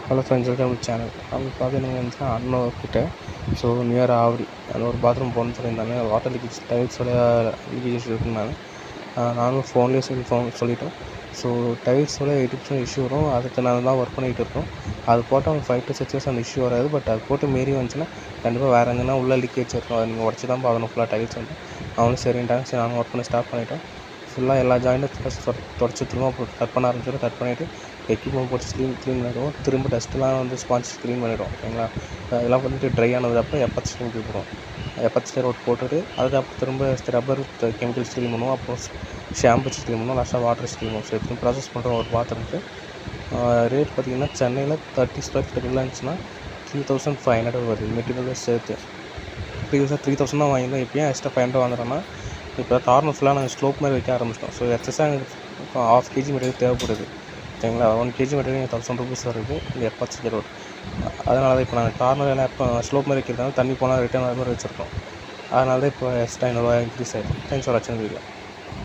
Hello friends, welcome to channel. அவங்க பார்த்தீங்கன்னா அண்ணன்கிட்ட ஸோ நியர் ஆவடி அந்த ஒரு பாத்ரூம் போகணுன்னு சொல்லியிருந்தாங்க. வாட்டர் லீக்கேஜ் டைல்ஸோட லீக்கேஜ் இருக்குன்னாங்க. நானும் ஃபோன்லேயே சொல்லிட்டோம். ஸோ டைல்ஸோட 80% இஷ்யூ வரும். அதுக்கு நான் தான் ஒர்க் பண்ணிகிட்டு இருக்கோம். அது போட்டால் அவங்க 5 to 6 years அந்த இஷ்யூ வராது. பட் அது போட்டு மீறி வந்துச்சுன்னா கண்டிப்பாக வேறு எங்கன்னா உள்ள லீக்கேஜ் இருக்கும். அதை நீங்கள் உடச்சி தான் பார்க்கணும் ஃபுல்லாக டைல்ஸ் வந்து. அவங்களும் சரின்ட்டாங்க. சரி, நாங்கள் ஒர்க் பண்ண ஸ்டார்ட் பண்ணிட்டோம். ஃபுல்லாக எல்லா ஜாயிண்ட்டும் ஃபஸ்ட் தொடச்சி திரும்ப அப்புறம் கட் பண்ண ஆரம்பிச்சிடும். கட் பண்ணிவிட்டு எக்யூப்மெண்ட் போட்டு க்ளீன் பண்ணிவிடுவோம். திரும்ப டஸ்ட்லாம் வந்து ஸ்பான்ச் க்ளீன் பண்ணிவிடுவோம். ஓகேங்களா? அதெல்லாம் பண்ணிட்டு ட்ரை ஆனதுக்கப்புறம் எப்பாச்சி கெமிக்கல் போடுவோம். எப்பாச்சி ரோட் போட்டுட்டு அதுக்கப்புறம் திரும்ப ரப்பர் கெமிக்கல்ஸ் க்ளீன் பண்ணுவோம். அப்புறம் ஷாம்பு வச்சு க்ளீன் பண்ணுவோம். லாஸ்ட்டாக வாட்டர் க்ளீன் பண்ணுவோம். ஸோ எத்தனை ப்ராசஸ் பண்ணுறோம் ஒரு பாத்ரூமுக்கு. ரேட் பார்த்திங்கன்னா சென்னையில் 30 square feet இருந்துச்சுன்னா 3500 வருது மெட்டீரியல் சேர்த்து. ப்ரீவியஸாக 3000 தான் வாங்கியிருந்தோம். இப்போ ஏன் எக்ஸ்ட்ரா 500 வாங்குறோன்னா இப்போ கார்னர் ஃபுல்லாக நாங்கள் ஸ்லோப் மாதிரி வைக்க ஆரம்பிச்சிட்டோம். ஸோ எக்ஸஸாக எங்களுக்கு 1/2 kg மெட்டீரியல் தேவைப்படுது. ஓகேங்களா? 1 kg மெட்டீரியல் 1000 rupees வருது இந்த எப்பாச்சி ரோட். அதனால தான் இப்போ நாங்கள் கார்னர் எல்லாம் இப்போ ஸ்லோப் மாதிரி வைக்கிறதுனால தண்ணி போனால் ரிட்டர்ன் அது மாதிரி வச்சுருக்கோம். அதனால தான் இப்போ எக்ஸ்ட்ரா 500 இன்க்ரீஸ் ஆகிடும். தேங்க்ஸ் ஃபார் வாட்சிங் வீடியோ.